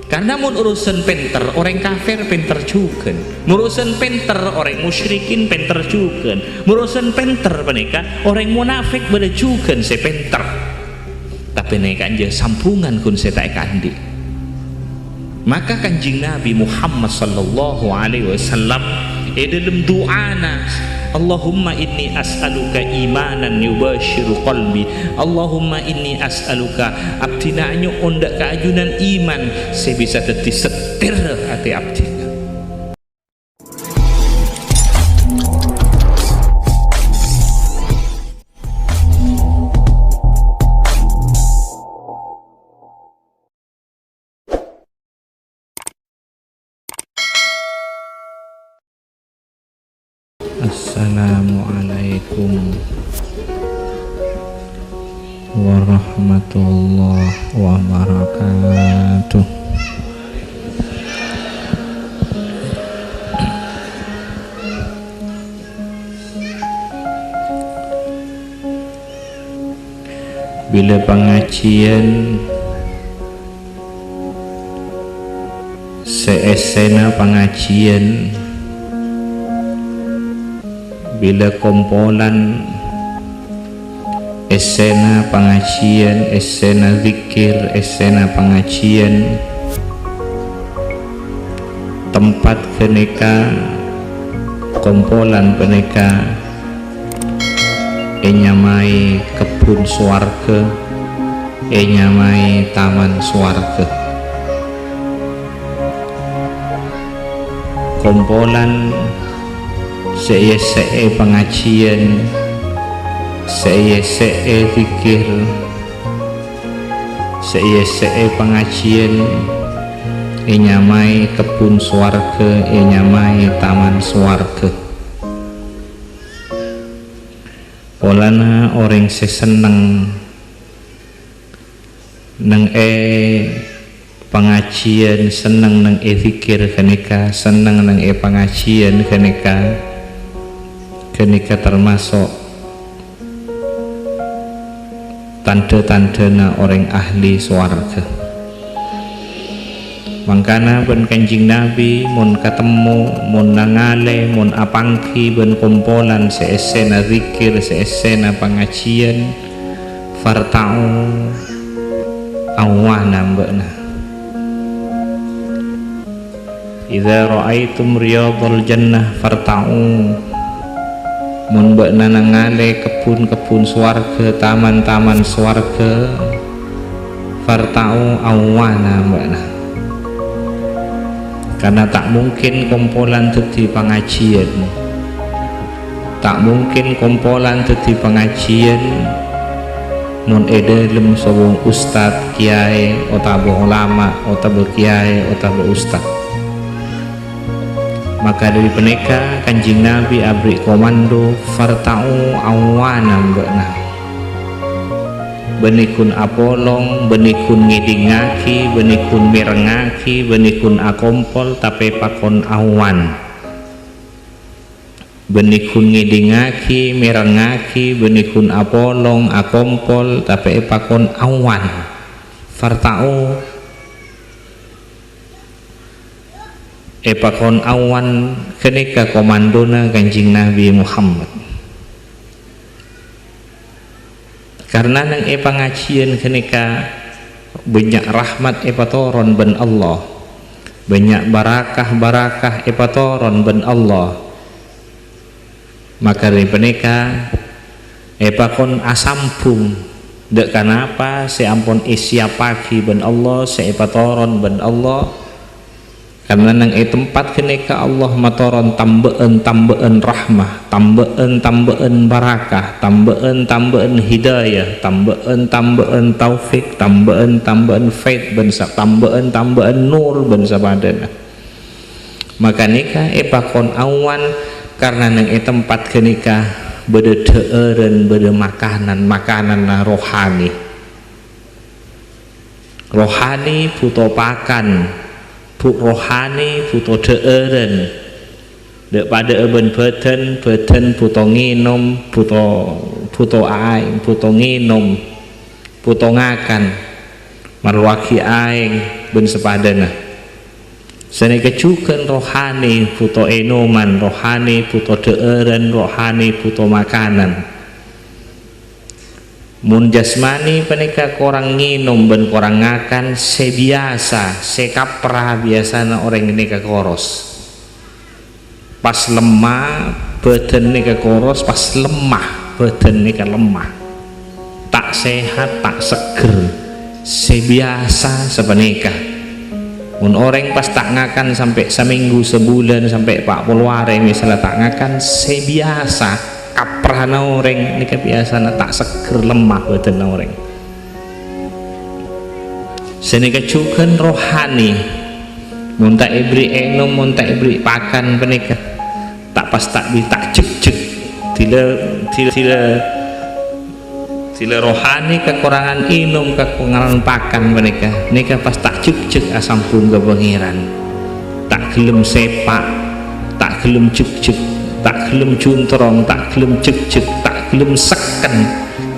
Karena mun urusan pinter orang kafir pinter juga, urusan pinter orang musyrikin pinter juga, urusan pinter mereka orang munafik pada juga se pinter. Tapi mereka aja sampungan kun se tak kandi. Maka kanjeng Nabi Muhammad sallallahu alaihi wasallam dalam doana, Allahumma inni as'aluka imanan yubashiru qalbi, Allahumma inni as'aluka abdina anyo ondak keajunan iman saya bisa teti setir hati abdina. Assalamualaikum warahmatullahi wabarakatuh. Bila pengajian seesena pengajian, bila kumpulan esena pengajian, esena zikir, esena pengajian, tempat keneka kumpulan peneka enyamai kebun swarga, enyamai taman swarga. Kumpulan saya pengajian, saya zikir, saya pengajian, enyamai kebun swarga, enyamai taman swarga. Polana orang seseneng neng pengajian, seneng neng zikir keneka, seneng neng pengajian keneka termasuk tanda-tandana orang ahli swarga. Mangkana ben kanjing Nabi mun ketemu, mun nangale, mun apangki ben kumpulan seesena zikir, seesena pengajian, farta'u awana mbakna. Idza ra'aitum riyadul jannah farta'u, mun mbakna nangale kebun-kebun swarga, taman-taman swarga, farta'u awana mbakna. Karena tak mungkin kumpulan dadi pengajian, tak mungkin kumpulan dadi pengajian mun edelem sawung ustad, kiai, utawa ulama, utawa kiai, utawa ustad. Maka dari peneka kanjing Nabi abri komando farta'u awana mbakna. Benikun apolong, benikun ngidingaki, benikun mirengaki, benikun akompol tapi pakon awan. Benikun ngidingaki, mirengaki, benikun apolong, akompol tapi pakon awan. Farta'u pakon awan kenika komandona kanjing Nabi Muhammad. Karena nang pengajian kenika banyak rahmat patoron ben Allah, banyak barakah patoron ben Allah. Maka dari peneka pakon asampung dek kanapa seampun isya pagi ben Allah, patoron ben Allah. Karena nang tempat kenika Allah matoron tambeen rahmah, tambeen barakah, tambeen hidayah, tambeen taufik, tambeen faith bensa, tambeen nur bensa badana. Maka nika pakon awan karena nang tempat kenika beda deeren, beda makanan rohani. Rohani butuh pakan, rohani butuh deeren, dek pada eben beden butuh nginum, butuh aing, butuh nginum, butuh ngakan, marwaki aing, ben sepadana seneka cuken rohani puto enoman, rohani puto deeren, rohani puto makanan. Mun jasmani penika korang nginum ben korang ngakan sebiasa sekapra biasana orang ini ke koros pas lemah badan ini ke koros, pas lemah badan ini ke lemah, tak sehat tak seger sebiasa sepenika. Mun orang pas tak ngakan sampai seminggu sebulan sampai 40 hari misalnya tak ngakan sebiasa kaprana orang ini kebiasaan tak seger lemah badan orang. Senika cukan rohani muntak ibri enom muntak ibri pakan penika tak pas tak bi tak cek tila rohani kekurangan inum kekurangan pakan penika nika pas tak cek asam pun ke pengiran tak gelem sepak tak gelem cek tak gelem juntrong, tak gelem cek tak gelem seken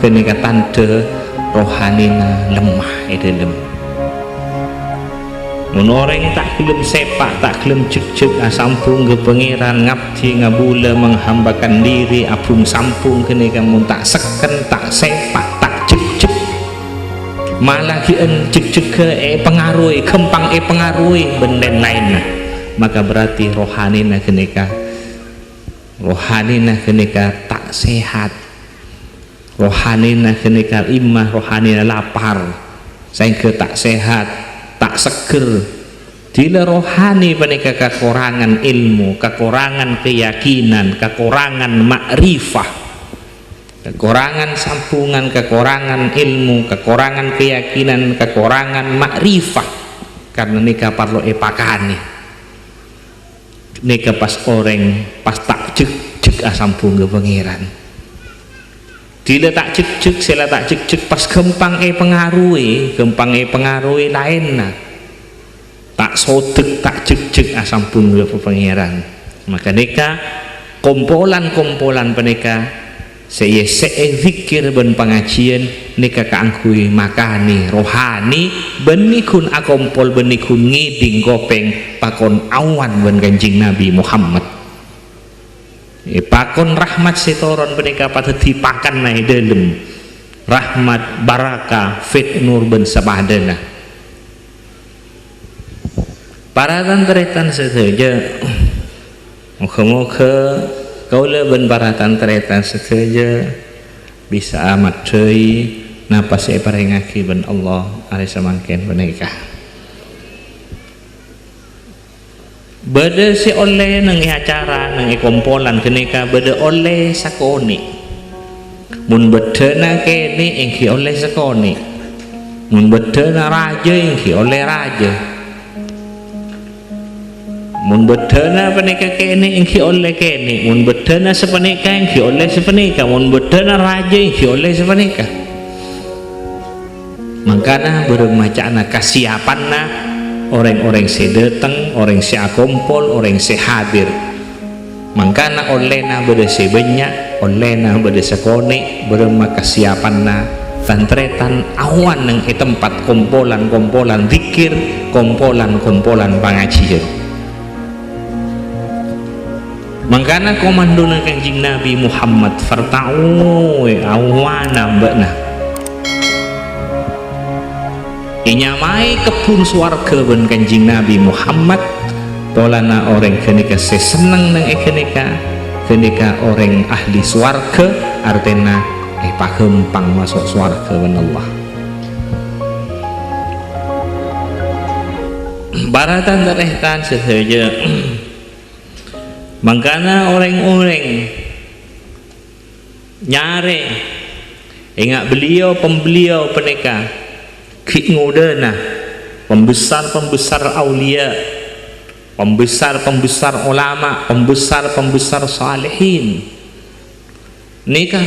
kenika tanda rohanina lemah dalam. Mun orang tak gelem sepak, tak gelem cek asampung ke pangeran ngabdi ngabula menghambakan diri abung sampung kenika mun tak seken, tak sepak, tak cek malah kien cek ke pengaruhi, kempang pengaruhi benden lainnya, maka berarti rohanina kenika tak sehat, rohanina kenika imah, rohanina lapar sehingga tak sehat tak seger. Dila rohani menika kekurangan ilmu, kekurangan keyakinan, kekurangan makrifah, kekurangan sampungan, kekurangan ilmu, kekurangan keyakinan, kekurangan makrifah, karena nika parlo pakani nika pas orang pas tak cek asampung ke pangeran. Dila tak cek sila tak cek pas gempang pengaruhi lain tak sodek tak cek asampung ke pangeran. Maka nika kompolan penika saya zikir ben pengajian nika kaangkui makani rohani benikun akompol benikun ngiding kopeng pakon awan ben Kanjeng Nabi Muhammad pakon rahmat setoron penika pateti pakan naik dalam rahmat baraka fit nur ben sabadana. Para tantretan saja moga-moga kaulah ben para tantretan saja bisa amat deui napa saya parengake ben Allah ari samangken menikah. Bade si oleh nang acara nang kompolan kenika bade oleh sakoni. Mun bedena kene engki oleh sakoni. Mun bedena raja engki oleh raja. Mun bedena penika kene engki oleh kene. Mun bedena sepenika engki oleh sepenika. Mun bedena raja engki oleh sepenika. Mangkana beremacana kasiapanna orang-orang si datang, orang si akompol, orang si hadir. Mangkana olehna beda si banyak, olehna beda sekoni, berema kasiapanna tantretan awan nang tempat kompolan zikir, kompolan pengajian. Mangkana komando nang Kanjeng Nabi Muhammad farta'u awana mbakna inyamai kebun swarga ben Kanjeng Nabi Muhammad tolana orang kenika seneng nang kenika orang ahli swarga artena pagempang masuk swarga ben Allah. Baratan terehtan saja mangkana orang-orang nyare ingat pembeliau penika ngudana pembesar aulia, pembesar ulama, pembesar salihin nikah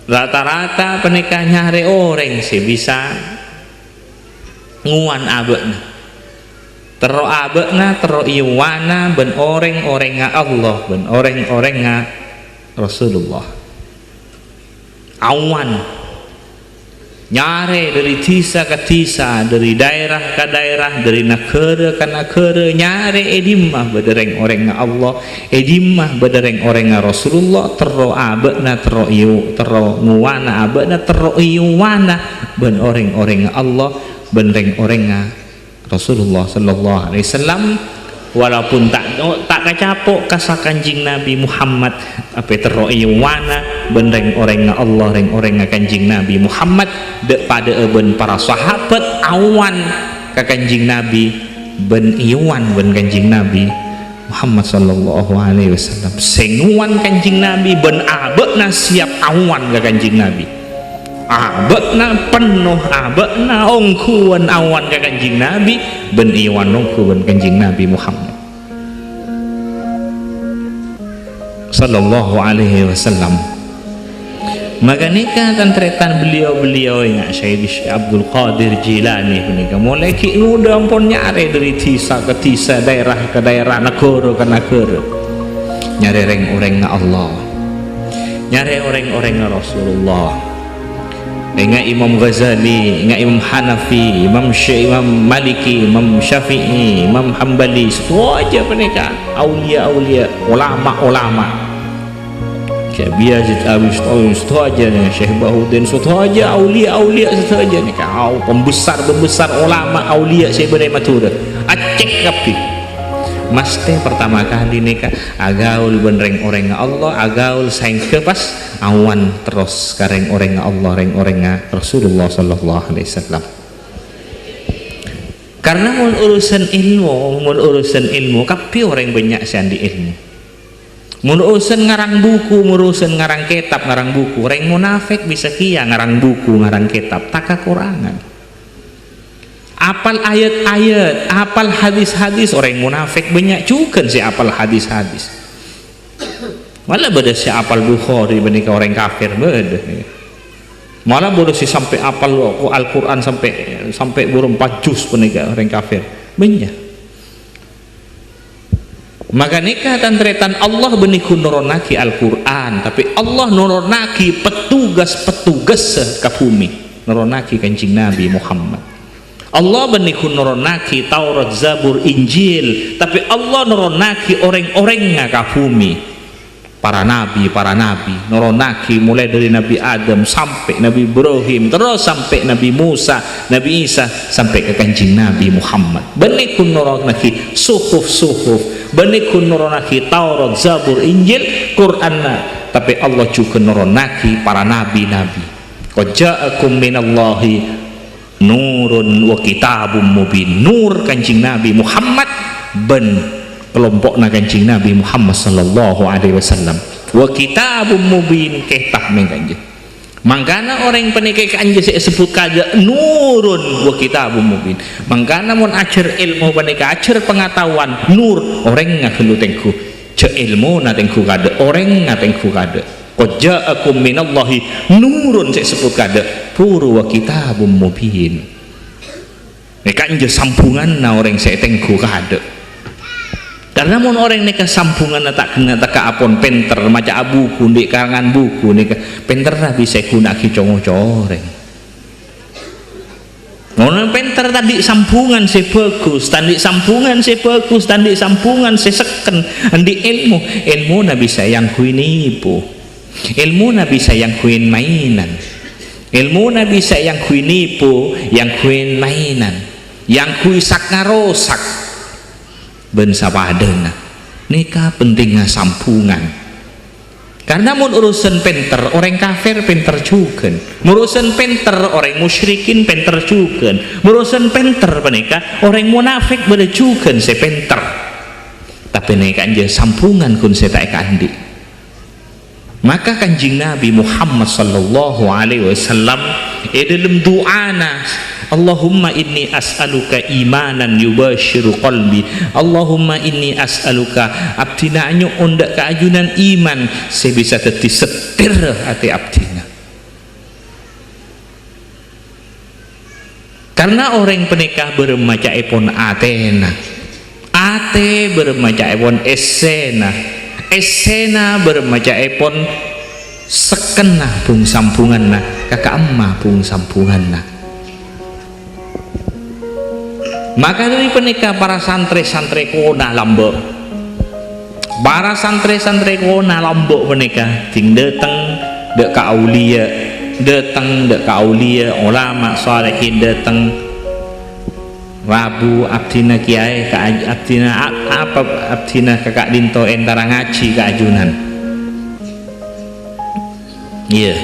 rata-rata penikah nyari orang sih bisa nguan abekna tero abekna tero iwana ben orang Allah ben orang Rasulullah awan nyare dari tisa ke tisa, dari daerah ke daerah, dari negara ke negara, nyare edimah badereng orang Allah, edimah badereng orang Rasulullah, terro abena terro nguwana abena terro iwana ben orang Allah, benreng orang Rasulullah sallallahu alaihi wasallam. Walaupun tak kacapok kasa Kanjing Nabi Muhammad apa terroiwana benreng orang Allah reng orang Kanjing Nabi Muhammad dek pada ben para sahabat awan ka Kanjing Nabi ben iwan ben Kanjing Nabi Muhammad sallallahu alaihi wasallam senguan Kanjing Nabi ben abekna siap awan ka Kanjing Nabi abekna penuh abekna ongkuan awan ka Kanjing Nabi ben iwan ongkuan Kanjing Nabi Muhammad sallallahu alaihi wasallam. Maka nikah tantretan beliau-beliau yang Syekh Abdul Qadir Jilani menika mulai ki udah ampun nyare dari tisa ke tisa, daerah ke daerah, negara ke negara, nyare orang-orang Allah, nyare orang-orang Rasulullah. Ingat Imam Ghazali, ingat Imam Hanafi, Imam Maliki, Imam Syafi'i, Imam Hambali, semua aja mereka aulia-aulia, ulama-ulama. Syekh Yazid Abistoi, semua aja nih, Syekh Bahudin, semua aja aulia-aulia, semua aja nih, kau pembesar-pembesar ulama aulia sebenarnya matur, acek kapi. Mesti pertama kali nikah agaul benreng orang Allah, agaul sengke pas awan terus kareng orang Allah, reng orang Rasulullah sallallahu alaihi wasallam. Karena mun urusan ilmu kapi orang banyak sandi ilmu. Mun urusan ngarang buku, mun urusan ngarang kitab, ngarang buku, reng munafik bisa kia ngarang buku, ngarang kitab, tak kekurangan. Apal ayat-ayat, apal hadis-hadis, orang munafik banyak juga sih apal hadis-hadis. Malah beda si apal Bukhari benika orang kafir beda. Malah beda si sampai apal Al-Quran sampai burung 4 juz benika orang kafir banyak. Maka nikah tantretan Allah beniku nuronaki Al-Quran, tapi Allah nuronaki petugas-petugas ke bumi, nuronaki Kanjeng Nabi Muhammad. Allah beniku nuronaki Taurat, Zabur, Injil, tapi Allah nuronaki orang-orangnya ke bumi, para nabi nuronaki mulai dari Nabi Adam sampai Nabi Ibrahim, terus sampai Nabi Musa, Nabi Isa, sampai ke Kanjeng Nabi Muhammad. Beniku nuronaki suhuf, beniku nuronaki Taurat, Zabur, Injil, Quran, tapi Allah juga nuronaki para nabi-nabi. Qad ja'akum minallahi nurun wa kitabum mubin, nur Kanjeng Nabi Muhammad ben kelompokna Kanjeng Nabi Muhammad sallallahu alaihi wasallam, wa kitabum mubin kitab menganjing. Mangkana orang penikah kanjeng sebut kaja nurun wa kitabum mubin. Mangkana mun ajar ilmu penikah ajar pengetahuan nur orang ngahelu tengku ce ilmu na tengku kada orang ngatengku kada. Qad ja'akum minallahi nurun saya sebut kada puru wa kitabum mubin. Kan je sambungan na orang saya tengku kada. Karena mun orang neka sambungan na tak kena tak apon penter maca buku di karangan buku neka penter lah bisa guna ki congo-coreng. Mun penter tadi sambungan se bagus, tadi sambungan se bagus, tadi sambungan se seken di ilmu na bisa yang kuinipu. Ilmu na bisa yang kuin mainan, ilmu na bisa yang kuin nipu, yang kuin mainan, yang kui sak ngarosak ben sapadana nikah pentingnya sambungan. Karena mun urusan penter orang kafir penter juga, urusan penter orang musyrikin penter juga, urusan penter penikah orang munafik beda juga se penter, tapi nikah aja sambungan kun se tak kandi. Maka Kanjeng Nabi Muhammad sallallahu alaihi wasallam dalam doana Allahumma inni as'aluka imanan yubashiru qalbi, Allahumma inni as'aluka abdina anyo ondak keajunan iman saya bisa teti setir hati abdina. Karena orang penikah bermaca epon Athena, bermaca epon Esena bermaca epon sekenah bung sampungan na kakak emah bung sampungan na. Maka dari penikah para santri-santri kona lambok, para santri-santri kona lambok penikah ting datang dek ka aulia, datang dek ka aulia ulama salihin, datang Rabu abdina kiai ka abdina apa abdina kakak dinto entara ngaji ke ajunan. Iya,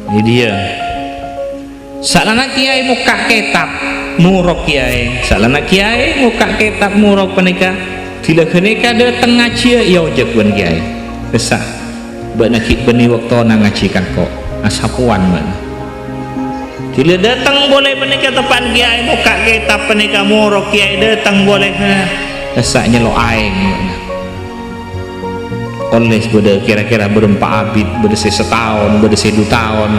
ini dia. Salana kiai muka kitab murok kiai, salana kiai muka kitab murok penika, tila kenika datang ngaji ya ojek ban kiai. Besar, benakit beni waktu nang ngaji kan kok asapuan mana. Tila datang boleh penika tepan kiai muka kitab penika murok kiai datang boleh besarnya lo aing. Oleh beda kira-kira berempat abid, beda setahun, beda 2 tahun.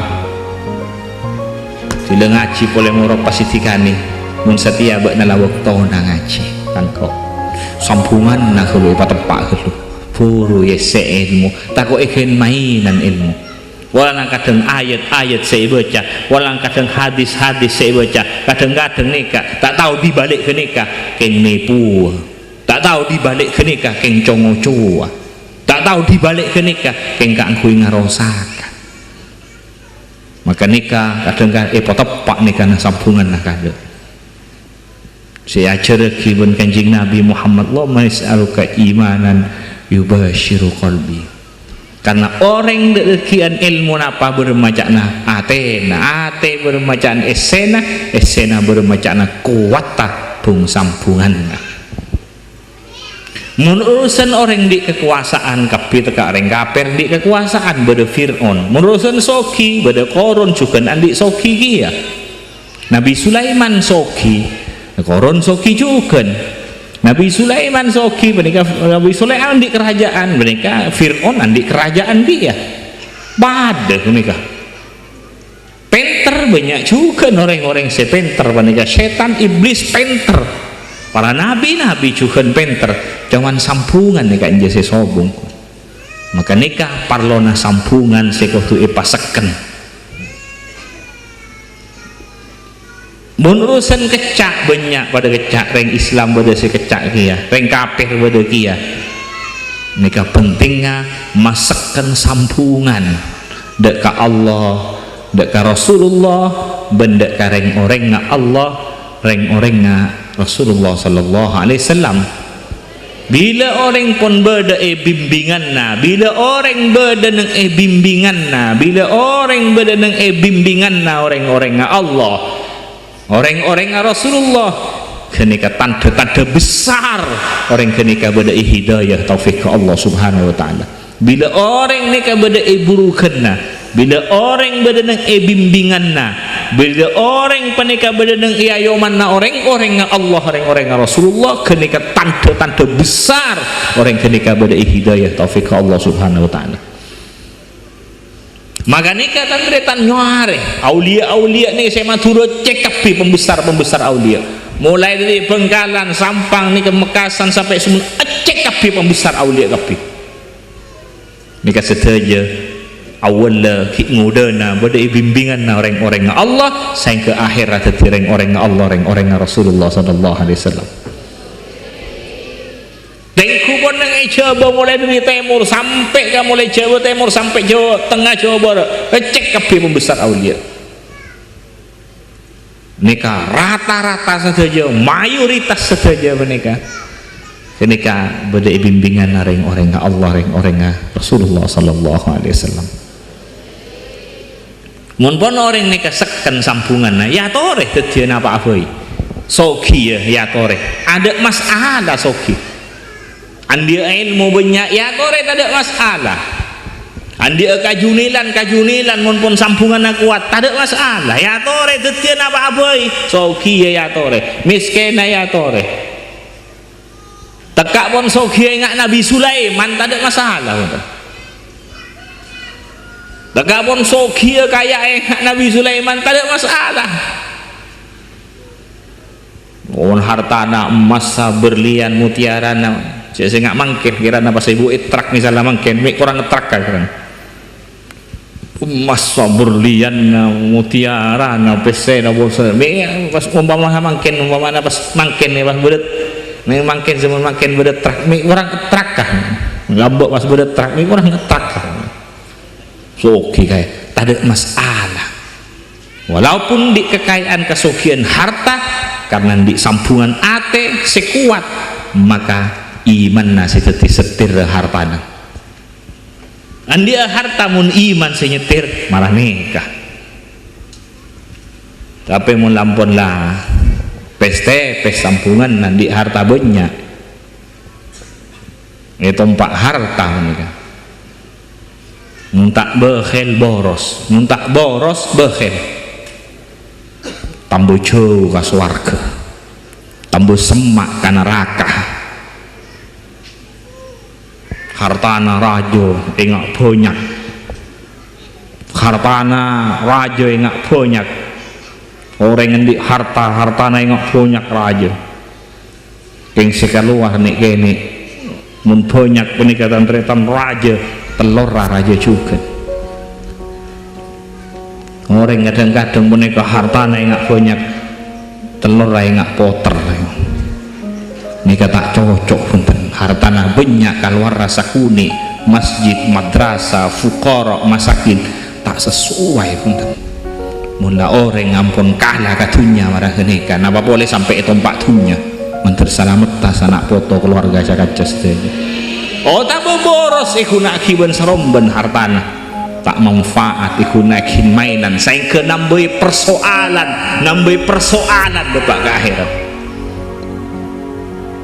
Tila ngaji boleh murok pasti tikani. Mun setia bak nala waktu na ngaji tangkok sampungan na hulu patepak hulu puru yese ilmu tako ikin mainan ilmu walang kadang ayat-ayat saya baca, walang kadang hadis-hadis saya baca, kadang-kadang nikah tak tahu dibalik ke nikah keng nipu, tak tahu dibalik ke nikah keng congo-cua, tak tahu dibalik ke nikah keng kangkui ngarosakan. Maka nikah kadang-kadang patepak nikah na sampungan na kadang saya ajarkan bun kanjeng Nabi Muhammad Allahumma is'aluka imanan yubashiru qalbi, karena orang dekian ilmu apa bermacana atena ate bermacana esena bermacana kuwata bung sampungan. Mun urusan orang di kekuasaan kapi teka orang kafir di kekuasaan beda Fir'aun, mun urusan soki beda Korun juga andi soki kia Nabi Sulaiman soki Koron soki juga Nabi Sulaiman soki mereka, Nabi Sulaiman di kerajaan mereka, Fir'aun di kerajaan dia bada mereka penter banyak juga orang-orang sepenter mereka, setan iblis penter, para nabi-nabi juga penter, jangan sampungan mereka jasa sobong. Maka nikah parlona sampungan sekotu ipaseken. Mun urusan kecak banyak pada kecak reng Islam pada si kecak kia, reng kafir pada kia. Nika pentingnya masakkan sampungan dek ka Allah, dek ka Rasulullah, benda ka reng orang nga Allah, reng orang nga Rasulullah sallallahu alaihi wasallam. Bila orang pun beda bimbingan na, bila orang beda nang bimbingan na, bila orang beda nang bimbingan na orang-orang nga Allah, orang-orang Rasulullah kenika tanda-tanda besar orang kenika beda hidayah taufik ke Allah subhanahu wa ta'ala. Bila orang nika beda burukanna, bila orang beda nang bimbingan na, bila orang penika beda nang iayoman na orang-orang Allah, orang-orang Rasulullah kenika tanda-tanda besar orang kenika beda hidayah taufik ke Allah subhanahu wa ta'ala. Maka nikah tandretan nyare aulia-aulia nih saya maturo cek kapi pembesar-pembesar aulia, mulai dari Bengkalan Sampang nih ke Mekasan sampai semua cek kapi pembesar aulia kapi nikah sedaja awal ngudana bada bimbingan na orang-orang Allah saya ke akhirat orang-orang Allah, orang-orang Rasulullah sallallahu alaihi wasallam. Tengku pun nang Jawa mulai dari timur sampai ke mulai Jawa timur sampai Jawa tengah Jawa barat cek kabeh pembesar aulia. Nikah rata-rata saja mayoritas saja menikah. Nikah beda bimbingan orang-orang Allah, orang-orang Rasulullah sallallahu alaihi wasallam. Mun pun orang nikah sekan sampungan ya toreh tedian apa-apa. Soki ya toreh. Ada masalah soki. Andi ilmu banyak ya kore tak ada masalah. Andi kajunilan mun pun sampungan kuat tak ada masalah ya tore tetian apa-apa soki ya tore miskin ya tore tekak pun soki ingat Nabi Sulaiman tak ada masalah. Tekak pun soki kaya ingat Nabi Sulaiman tak ada masalah. On hartana emas berlian mutiara saya nggak mangkin kira apa saya buat truk misalnya mangkin mik kurang ngetrak kan emas berlian mutiara pese bosan mik pas umpama mangkin umpama pas mangkin pas bedet mik mangkin zaman mangkin bedet truk mik kurang ngetrak kan ngambek pas bedet truk mik kurang ngetrak kan so oke kayak tak ada masalah walaupun di kekayaan kesugihan harta karena di sambungan ate sekuat maka iman nasi teti setir hartana andia harta mun iman senyetir malah nikah tapi mun lampun lah peste sambungan nanti harta banyak itu empat harta nikah mun tak behel boros mun tak boros behel tambo jauh ke swarga tambo semak ke neraka hartana rajo ingat banyak hartana rajo ingat banyak orang ngendi hartana ingat banyak rajo yang sekaluah nih kene mun banyak peningkatan tretan rajo telur rajo juga orang kadang-kadang menikah hartana ingat banyak telur ingat poter ini tak cocok punten hartana banyak keluar rasa kuning masjid madrasah fuqara masakin tak sesuai punten mula orang ngampun kalah katunya marah kenika apa boleh sampai itu empat tunya menter selamat tas anak foto keluarga cakacas oh tak boros iku nak kiban seromben hartana tak manfaat iku nakin mainan saya ke nambah persoalan depak ke akhirat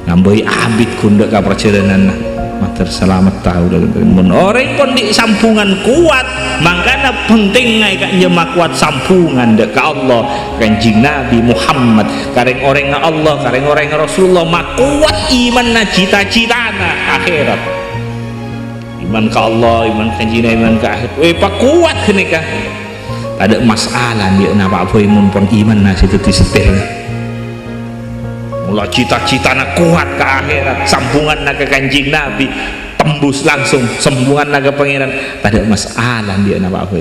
nambah abid kundak ke perjalanan mater selamat tahu mun orang pun di sampungan kuat makanya penting ngai kak nyemak kuat sampungan dek Allah kanjing Nabi Muhammad kareng orang Allah kareng orang Rasulullah mak kuat iman na cita-citana akhirat iman ke Allah iman kanjing iman ke akhirat pak kuat kenika ada masalah dia napa apa imun pun iman na situ disetir mula cita-cita nak kuat ke akhirat sambungan nak ke kanjing Nabi tembus langsung sambungan nak ke pangeran tak ada masalah dia nak apa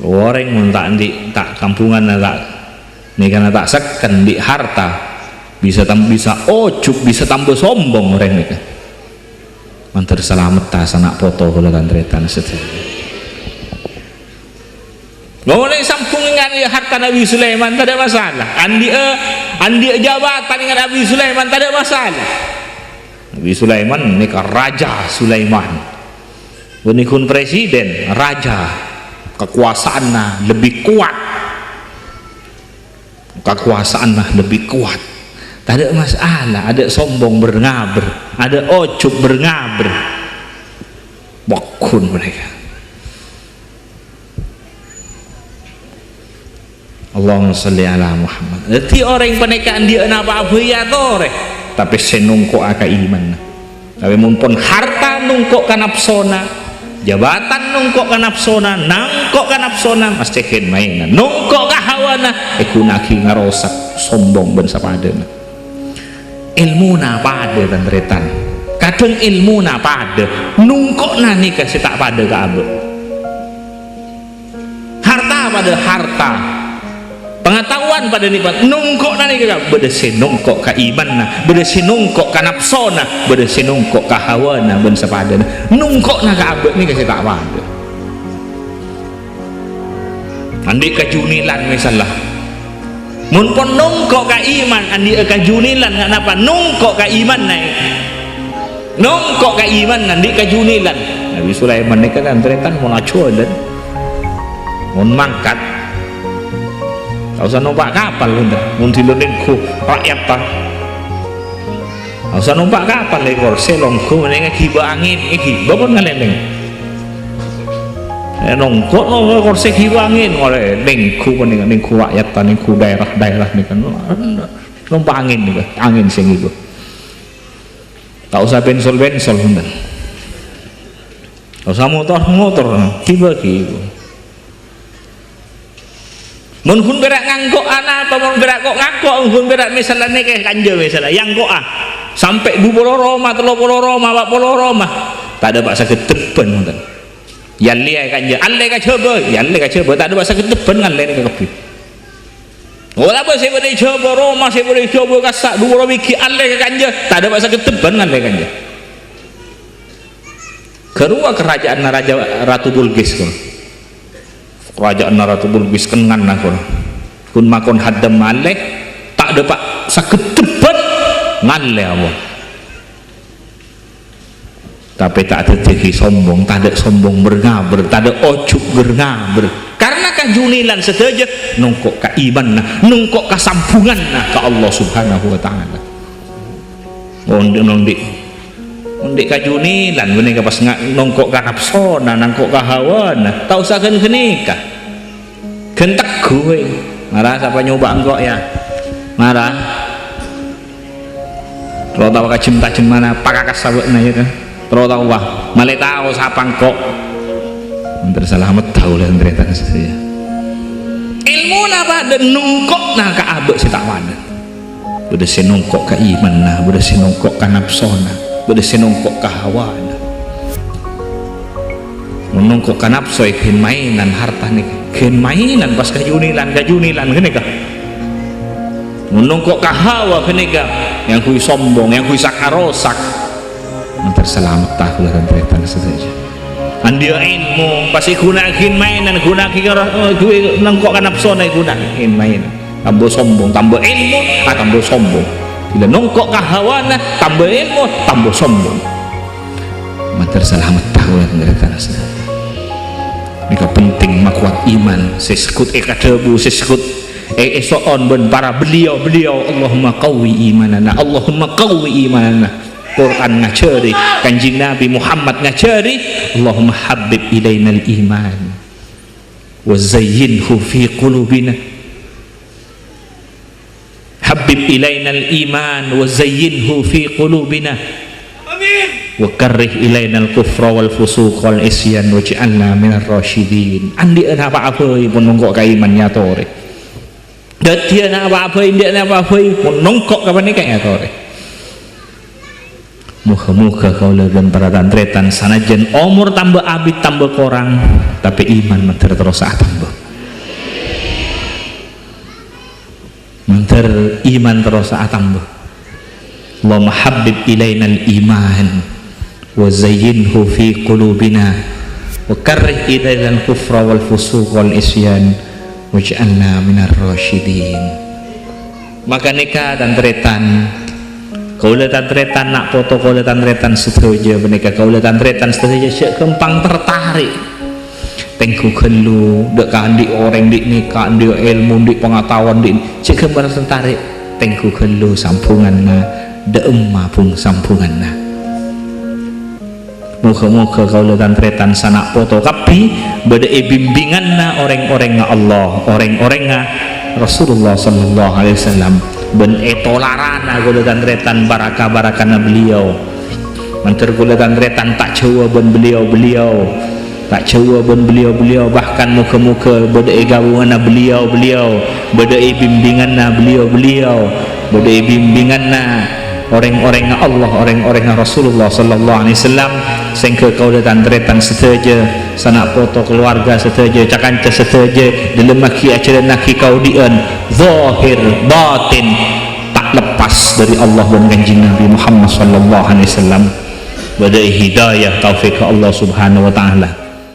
orang muntak di tak kampungan tak ni karena tak seken di harta bisa ojuk bisa tambah sombong orang ni kan mantar selamat tas anak foto kalau tantretan seterusnya boleh sambung dengan harta Nabi Sulaiman tak ada masalah andi jabatan dengan Nabi Sulaiman tak ada masalah Nabi Sulaiman ini kan Raja Sulaiman ini kun presiden raja kekuasaannya lebih kuat tak ada masalah ada sombong berngabr ada ojub berngabr bakun mereka Allahumma salli ala Muhammad jadi orang pernikahan dia apa ya tore tapi senungkok aka iman tapi mumpun harta nungkok ka nafsona jabatan nungkok ka nafsona nangkok ka nafsona mesti ken mainan nungkok ka hawana ikunaki ngarosak sombong ben sapadana ilmuna pada tantretan kadang ilmuna pada nungkok nani kasih tak pada ka abe harta pada harta pengetahuan pada nipat nungkok nani kagak beda senungkok ka imanna beda senungkok ka nafsona beda senungkok ka hawana ben sapadana nungkok na ka abet ni kasih tak pada andi kajunilan misalnya mun pun nungkok ka iman andi kajunilan kenapa nungkok ka iman nai nungkok ka iman andi kajunilan Nabi Sulaiman ni kan antretan mun acuan mun mangkat tak usah numpak kapal bunda mun diluningku rakyat tak usah numpak kapal lekor selongku menengah hiba angin hiba pun ngalendeng nongkok lekor hiba angin oleh nengku menengah nengku rakyat tak nengku daerah ni kan numpak angin ni angin sing hiba tak usah bensol bunda tak usah motor hiba mun hun berak nganggok ana apa mun berak kok ngakok hun berak misalnya kayak kanja misalnya yang kok sampai 20 Roma 30 Roma 40 Roma tak ada bahasa ketepen ngoten yan liai kanja alle ka coba yan le ka coba tak ada bahasa ketepen ngalle ni ka wala apa saya boleh coba Roma saya boleh coba kasak 2 wiki alle ka kanja tak ada bahasa ketepen ngalle kanja kerua kerajaan Raja Ratu Bulqis kerajaan Ratu Bulqis kengan aku kun makon hadam malek tak ada pak sakit tebat ngalle Allah tapi tak ada tinggi sombong tak ada sombong bergaber tak ada ojuk bergaber karena kajunilan saja nungkok ka iman nah nungkok ka sambungan nah ke Allah subhanahu wa ta'ala Undik kajunilan benih pas nongkok ka nafsona nongkok ka hawana tak usah kan kenikah gentek gue marah siapa nyoba enggak ya marah kalau tahu kajem mana pakakas sabukna ya kan kalau tahu wah malih tahu siapa engkok terselamat tahu lah entretan saya ilmu apa dan nongkok nah ka abek si tak wadah udah si nongkok ka iman nah udah si nongkok ka nafsona boleh senongkok kahawan menongkok kanapso ikin mainan harta nih ikin mainan pas kajunilan gini kah menongkok kahawa gini kah yang kui sombong yang kui sakarosak nanti selamat tahu lah rentetan saja andia ilmu pasti gunakin mainan gunakin gue nongkok kanapso nih gunakin mainan tambah sombong tambah ilmu tambah sombong bila nongkok kahawana tambah ilmu tambah sombong mater selamat tahu yang mereka rasa mereka penting makuat iman seskut ekadebu seskut esoon ben para beliau Allahumma qawwi imanana Allahumma qawwi imanana Quran ngajari kanjing Nabi Muhammad ngajari Allahumma habib ilainal iman wa zayyinhu fi qulubina habib ilainal iman wa zayyinhu fi qulubina amin wa karrih ilainal kufra wal fusuq wal isyan waj'alna minar rasyidin andi apa pun nongkok ka iman nyatore datia apa india apa pun nongkok ka panika nyatore muga-muga kaula dan para tantretan sanajan umur tambah abid tambah korang tapi iman mater terus tambah mantar iman terus tambah Allahumma habib ilainal iman wa zayyinhu fi qulubina wa karrih ilainal kufra wal fusuq wal isyan waj'alna minar rasyidin maka nikah dan tretan kaula tantretan nak foto kaula tantretan setuju menika kaula tantretan setuju syek kempang tertarik tengku kelu dek kandi orang dik nikah dik ilmu dik pengetahuan dik cek kembar tertarik tengku kelu sampungan na dek emma pun sampungan na muka-muka kaula tantretan sanak foto tapi beda bimbingan na orang-orang Allah orang-orang Rasulullah sallallahu alaihi wasallam ben etolarana kaula tantretan barakah-barakana beliau manter kaula tantretan tak jawa ben beliau tak jawaban beliau bahkan muka-muka beda gabungan beliau beda bimbingan beliau beda bimbingan orang-orang Allah orang-orang Rasulullah sallallahu alaihi wasallam sehingga kau datang tantretan setuju sanak foto keluarga setuju cakanca setuju dalam maki acara naki kau dian zahir batin tak lepas dari Allah dan kanjeng Nabi Muhammad sallallahu alaihi wasallam beda hidayah taufik Allah subhanahu wa ta'ala